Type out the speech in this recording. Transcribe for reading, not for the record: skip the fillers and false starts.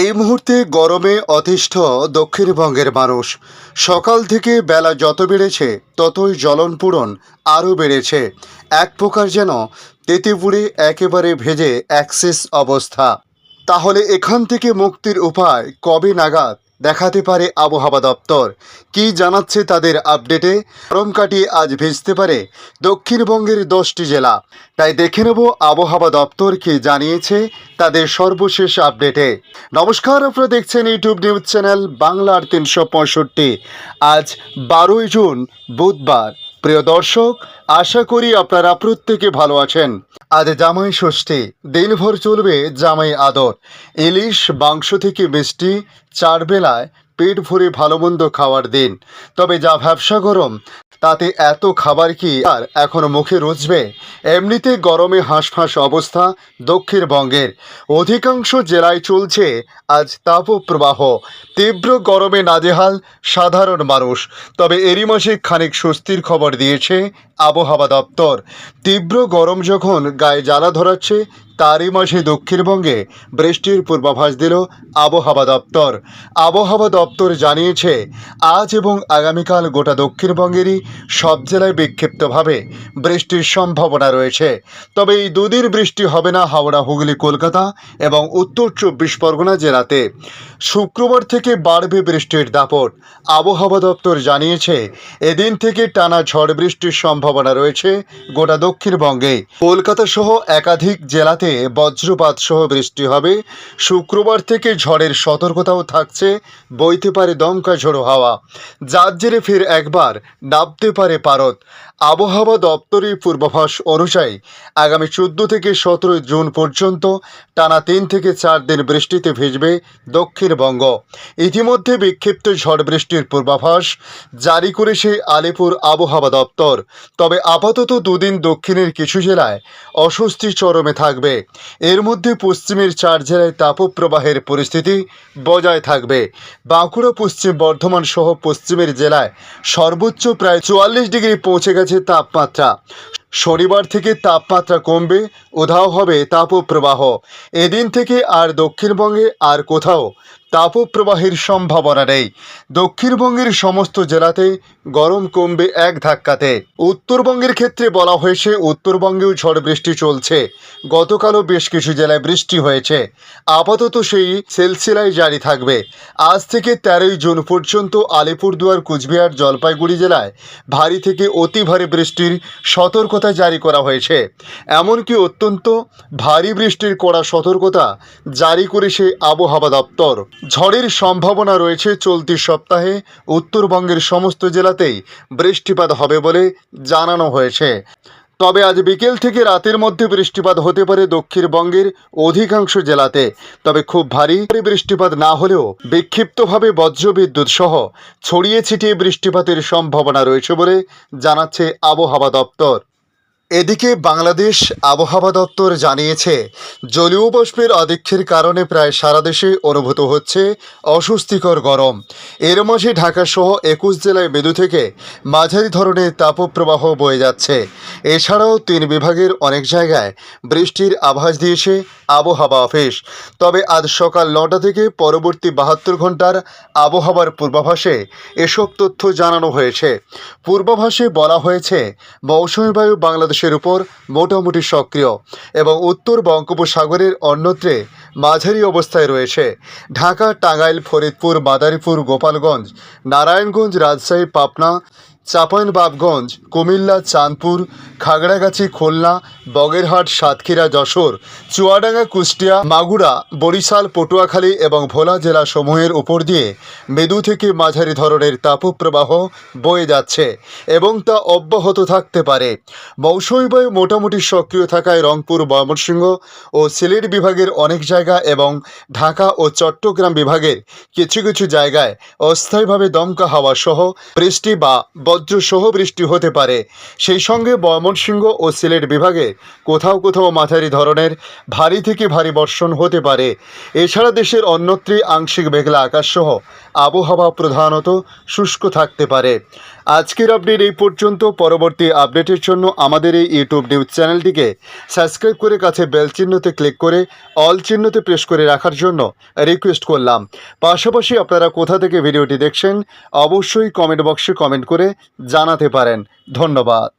এই মুহূর্তে গরমে অতিষ্ঠ দক্ষিণবঙ্গের মানুষ। সকাল থেকে বেলা যত বেড়েছে ততই জ্বলনপূরণ আরও বেড়েছে। এক প্রকার যেন তেতেপুড়ে একেবারে ভেজে একশেষ অবস্থা। তাহলে এখান থেকে মুক্তির উপায় কবে নাগাদ দেখাতে পারে আবহাওয়া দপ্তর? কি জানাচ্ছে তাদের আপডেটে? গরম কাটিয়ে আজ ভিজতে পারে দক্ষিণবঙ্গের 10টি জেলা। তাই দেখে নেব আবহাওয়া দপ্তর কি জানিয়েছে তাদের সর্বশেষ আপডেটে। নমস্কার, আপনারা দেখছেন ইউটিউব নিউজ চ্যানেল বাংলার 365। আজ 12ই জুন বুধবার। প্রিয় দর্শক, আশা করি আপনারা প্রত্যেকে ভালো আছেন। আজ জামাই ষষ্ঠী, দিনভর চলবে জামাই আদর। ইলিশ, মাংস থেকে মিষ্টি, 4 বেলায় পেট ভরে ভালো মন্দ খাওয়ার দিন। তবে যা ব্যবসা গরম, তাতে এত খাবার কি আর এখনো মুখে রুচবে? এমনিতে গরমে হাঁসফাঁস অবস্থা দক্ষিণবঙ্গের অধিকাংশ জেলায় চলছে আজ তাপপ্রবাহ। তীব্র গরমে নাজেহাল সাধারণ মানুষ। তবে এরই মাসে খানিক স্বস্তির খবর দিয়েছে আবহাওয়া দপ্তর। তীব্র গরম যখন গায়ে জ্বালা ধরাচ্ছে, তারই মাঝে দক্ষিণবঙ্গে বৃষ্টির পূর্বাভাস দিল আবহাওয়া দপ্তর। আবহাওয়া দপ্তর জানিয়েছে, আজ এবং আগামীকাল গোটা দক্ষিণবঙ্গেরই সব জেলায় বিক্ষিপ্তভাবে বৃষ্টির সম্ভাবনা রয়েছে। তবে এই দুদিন বৃষ্টি হবে না হাওড়া, হুগলি, কলকাতা এবং উত্তর 24 পরগনা জেলাতে। শুক্রবার থেকে বাড়বে বৃষ্টির দাপট। আবহাওয়া দপ্তর জানিয়েছে, এদিন থেকে টানা ঝড় বৃষ্টির সম্ভাবনা রয়েছে গোটা দক্ষিণবঙ্গে। কলকাতা সহ একাধিক জেলাতে বজ্রপাত সহ বৃষ্টি হবে। শুক্রবার থেকে ঝড়ের সতর্কতাও থাকছে, বইতে পারে দমকা ঝোড়ো হাওয়া, যার জেরে ফের একবার নামতে পারে পারদ। আবহাওয়া দপ্তরের পূর্বাভাস অনুযায়ী আগামী 14 থেকে 17 জুন পর্যন্ত টানা 3 থেকে 4 দিন বৃষ্টিতে ভিজবে দক্ষিণবঙ্গ। ইতিমধ্যে বিক্ষিপ্ত ঝড় বৃষ্টির পূর্বাভাস জারি করেছে আলিপুর আবহাওয়া দপ্তর। তবে আপাতত দুদিন দক্ষিণের কিছু জেলায় অস্বস্তি চরমে থাকবে। এর মধ্যে পশ্চিমের 4 জেলায় তাপপ্রবাহের পরিস্থিতি বজায় থাকবে। বাঁকুড়া, পশ্চিম বর্ধমান সহ পশ্চিমের জেলায় সর্বোচ্চ প্রায় 44 ডিগ্রি পৌঁছে গেছে তাপমাত্রা। শনিবার থেকে তাপমাত্রা কমবে, উধাও হবে তাপপ্রবাহ। এদিন থেকে আর দক্ষিণবঙ্গে আর কোথাও তাপপ্রবাহের সম্ভাবনা নেই। দক্ষিণবঙ্গের সমস্ত জেলাতে গরম কমবে এক ধাক্কাতে। উত্তরবঙ্গের ক্ষেত্রে বলা হয়েছে, উত্তরবঙ্গেও ঝড় বৃষ্টি চলছে। গতকালও বেশ কিছু জেলায় বৃষ্টি হয়েছে। আপাতত সেই সিলসিলাই জারি থাকবে। আজ থেকে 13ই জুন পর্যন্ত আলিপুরদুয়ার, কুচবিহার, জলপাইগুড়ি জেলায় ভারী থেকে অতি ভারী বৃষ্টির সতর্কতা জারি করা হয়েছে। এমনকি অত্যন্ত ভারী বৃষ্টির কড়া সতর্কতা জারি করেছে আবহাওয়া দপ্তর। ঝড়ের সম্ভাবনা রয়েছে চলতি সপ্তাহে উত্তরবঙ্গের সমস্ত জেলাতেই বৃষ্টিপাত হবে বলে জানানো হয়েছে। তবে আজ বিকেল থেকে রাতের মধ্যে বৃষ্টিপাত হতে পারে দক্ষিণবঙ্গের অধিকাংশ জেলাতে। তবে খুব ভারী বৃষ্টিপাত না হলেও বিক্ষিপ্তভাবে বজ্রবিদ্যুৎ সহ ছড়িয়ে ছিটিয়ে বৃষ্টিপাতের সম্ভাবনা রয়েছে বলে জানাচ্ছে আবহাওয়া দপ্তর। এদিকে বাংলাদেশ আবহাওয়া দপ্তর জানিয়েছে, জলীয় বাষ্পের আধিক্যের কারণে প্রায় সারা দেশে অনুভূত হচ্ছে অস্বস্তিকর গরম। এর মাঝে ঢাকা সহ 21 জেলায় মৃদু থেকে মাঝারি ধরনের তাপপ্রবাহ বয়ে যাচ্ছে। এছাড়াও 3 বিভাগের অনেক জায়গায় বৃষ্টির আভাস দিয়েছে আবহাওয়া অফিস। তবে আজ সকাল 9টা থেকে পরবর্তী 72 ঘন্টার আবহাওয়ার পূর্বাভাসে এসব তথ্য জানানো হয়েছে। পূর্বাভাসে বলা হয়েছে, মৌসুমী বায়ু বাংলাদেশের উপর মোটামুটি সক্রিয় এবং উত্তর বঙ্গোপসাগরের অন্যত্রে মাঝারি অবস্থায় রয়েছে। ঢাকা, টাঙ্গাইল, ফরিদপুর, মাদারীপুর, গোপালগঞ্জ, নারায়ণগঞ্জ, রাজশাহী, পাবনা, চাঁপাইনবাবগঞ্জ, কুমিল্লা, চাঁদপুর, খাগড়াগাছি, খুলনা, বগেরহাট, সাতক্ষীরা, যশোর, চুয়াডাঙ্গা, কুষ্টিয়া, মাগুরা, বরিশাল, পটুয়াখালী এবং ভোলা জেলাসমূহের উপর দিয়ে মৃদু থেকে মাঝারি ধরনের তাপপ্রবাহ বয়ে যাচ্ছে এবং তা অব্যাহত থাকতে পারে। মৌসুমী বায়ু মোটামুটি সক্রিয় থাকায় রংপুর, ময়মনসিংহ ও সিলেট বিভাগের অনেক জায়গা এবং ঢাকা ও চট্টগ্রাম বিভাগের কিছু কিছু জায়গায় অস্থায়ীভাবে দমকা হাওয়া সহ বৃষ্টি বা বজ্রসহ বৃষ্টি হতে পারে। সেই সঙ্গে ময়মনসিংহ ও সিলেট বিভাগে কোথাও কোথাও মাঝারি ধরনের ভারী থেকে ভারী বর্ষণ হতে পারে। এছাড়া দেশের অন্যত্রই আংশিক মেঘলা আকাশসহ আবহাওয়া প্রধানত শুষ্ক থাকতে পারে। আজকের আপডেট এই পর্যন্ত। পরবর্তী আপডেটের জন্য আমাদের এই ইউটিউব নিউজ চ্যানেলটিকে সাবস্ক্রাইব করে কাছে বেল চিহ্নতে ক্লিক করে অল চিহ্নতে প্রেস করে রাখার জন্য রিকোয়েস্ট করলাম। পাশাপাশি আপনারা কোথা থেকে ভিডিওটি দেখছেন অবশ্যই কমেন্ট বক্সে কমেন্ট করে জানাতে পারেন। ধন্যবাদ।